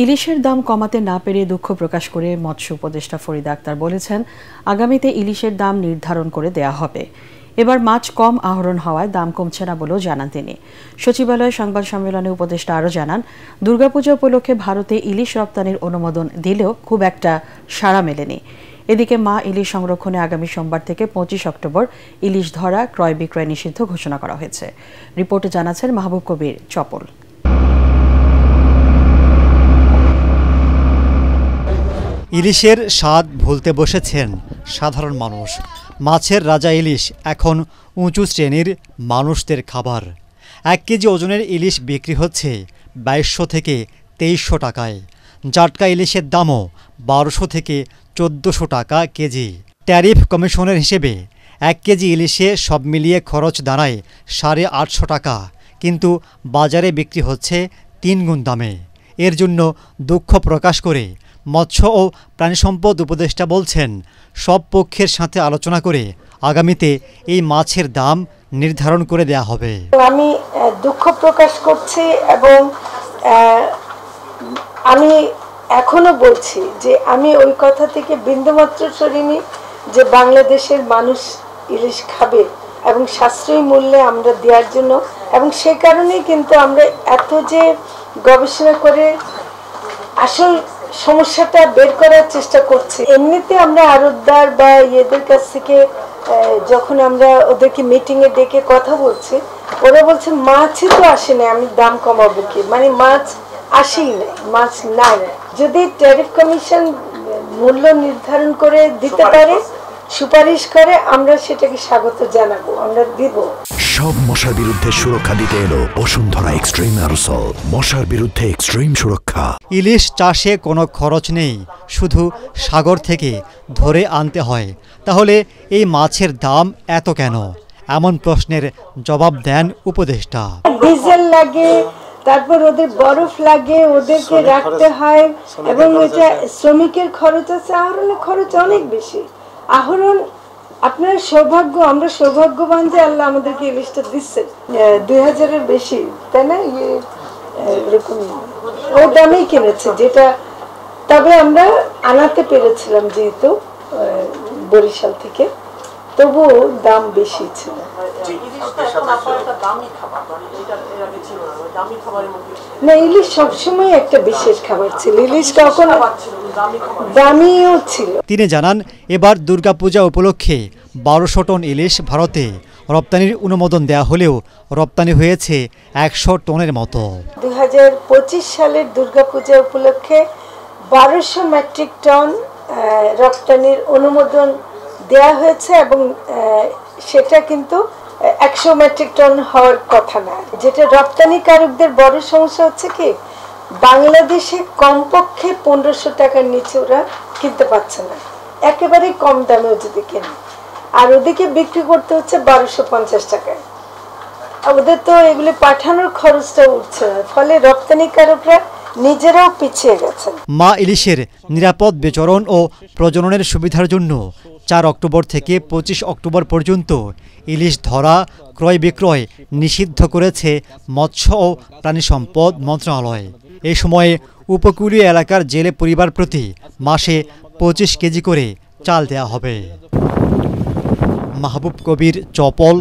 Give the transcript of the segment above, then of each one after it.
ইলিশের দাম কমাতে না পেরে দুঃখ প্রকাশ করে মৎস্য উপদেষ্টা ফরিদা আক্তার বলেছেন, আগামীতে ইলিশের দাম নির্ধারণ করে দেয়া হবে। এবার মাছ কম আহরণ হওয়ায় দাম কমছে না বলেও জানান তিনি। সচিবালয়ে সংবাদ সম্মেলনে উপদেষ্টা আরও জানান, দুর্গাপূজা উপলক্ষে ভারতে ইলিশ রপ্তানির অনুমোদন দিলেও খুব একটা সাড়া মেলেনি। এদিকে মা ইলিশ সংরক্ষণে আগামী সোমবার থেকে 25 অক্টোবর ইলিশ ধরা, ক্রয় বিক্রয় নিষিদ্ধ ঘোষণা করা হয়েছে। রিপোর্টে জানাচ্ছেন মাহবুব কবির চপল। ইলিশের স্বাদ ভুলতে বসেছেন সাধারণ মানুষ। মাছের রাজা ইলিশ এখন উঁচু শ্রেণীর মানুষদের খাবার। 1 কেজি ওজনের ইলিশ বিক্রি হচ্ছে 2200 থেকে 2300 টাকায়। জাটকা ইলিশের দামও 1200 থেকে 1400 টাকা কেজি। ট্যারিফ কমিশনের হিসেবে 1 কেজি ইলিশে সব মিলিয়ে খরচ দাঁড়ায় 850 টাকা, কিন্তু বাজারে বিক্রি হচ্ছে 3 গুণ দামে। এর জন্য দুঃখ প্রকাশ করে মৎস্য ও প্রাণিসম্পদ উপদেষ্টা বলছেন, সব পক্ষের সাথে আলোচনা করে আগামীতে এই মাছের দাম নির্ধারণ করে দেয়া হবে। আমি দুঃখ প্রকাশ করছি এবং আমি এখনো বলছি যে আমি ওই কথা থেকে বিন্দুমাত্র সরিনি যে বাংলাদেশের মানুষ ইলিশ খাবে এবং সাশ্রয়ী মূল্যে আমরা দেওয়ার জন্য, এবং সে কারণেই কিন্তু আমরা এত যে গবেষণা করে আসল সমস্যাটা বের করার চেষ্টা করছি। এমনিতে আমরা আড়তদার বা এদের কাছ থেকে যখন আমরা ওদেরকে মিটিংয়ে ডেকে কথা বলছি, ওরা বলছে মাছই তো আসে না, আমি দাম কমাবো কি, মানে মাছ আসেই না, মাছ নাই। যদি ট্যারিফ কমিশন মূল্য নির্ধারণ করে দিতে পারে, সুপারিশ করে, আমরা সেটাকে স্বাগত জানাবো, আমরা দিব। সব মশার বিরুদ্ধে সুরক্ষা দিতে এলো বসুন্ধরা এক্সট্রিম অ্যারোসল, মশার বিরুদ্ধে এক্সট্রিম সুরক্ষা। ইলিশ চাষে কোনো খরচ নেই, শুধু সাগর থেকে ধরে আনতে হয়। তাহলে এই মাছের দাম এত কেন? এমন প্রশ্নের জবাব দেন উপদেষ্টা। ডিজেল লাগে, তারপর ওদের বরফ লাগে, ওদেরকে রাখতে হয়, এবং এটা শ্রমিকের খরচ আছে, আহরণের খরচ অনেক বেশি। আহরণ আপনার সৌভাগ্য, আমরা সৌভাগ্যবান যে আল্লাহ আমাদেরকে ইলিশটা দিচ্ছে 2000-এর বেশি, তাই না? এরকম ও দামেই কিনেছে যেটা, তবে আমরা আনাতে পেরেছিলাম যেহেতু বরিশাল থেকে, তবুও দাম বেশি ছিল। না, ইলিশ সবসময় একটা বিশেষ খাবার ছিল, ইলিশ কখনো দামিও ছিল। তিনি জানান, এবার দুর্গাপূজা উপলক্ষে 1200 টন ইলিশ ভারতে রপ্তানির অনুমোদন দেওয়া হলেও রপ্তানি হয়েছে 100 টনের মতো। 2025 সালের দুর্গাপূজা উপলক্ষে 1200 মেট্রিক টন রপ্তানির অনুমোদন দেয়া হয়েছে, এবং সেটা কিন্তু 100 মেট্রিক টন হওয়ার কথা না। যেটা রপ্তানিকারকদের বড় সমস্যা হচ্ছে কি, বাংলাদেশে কমপক্ষে 1500 টাকার নিচে ওরা কিনতে পারছে না, একেবারে কম দামে যদি কেনে, আর ওদিকে বিক্রি করতে হচ্ছে 1250 টাকায়। ওদের তো এগুলি পাঠানোর খরচটা উঠছে না, ফলে রপ্তানিকারকরা নিজেরাও পিছিয়ে গেছেন। মা ইলিশের নিরাপদ বিচরণ ও প্রজননের সুবিধার জন্য 4 অক্টোবর থেকে 25 অক্টোবর পর্যন্ত ইলিশ ধরা, ক্রয় বিক্রয় নিষিদ্ধ করেছে মৎস্য ও প্রাণিসম্পদ মন্ত্রণালয়। এই সময়ে উপকূলীয় এলাকার জেলে পরিবার প্রতি মাসে 25 কেজি করে চাল দেয়া হবে। মাহবুব কবির চপল,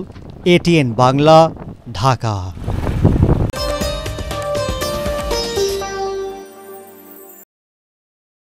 ATN বাংলা, ঢাকা।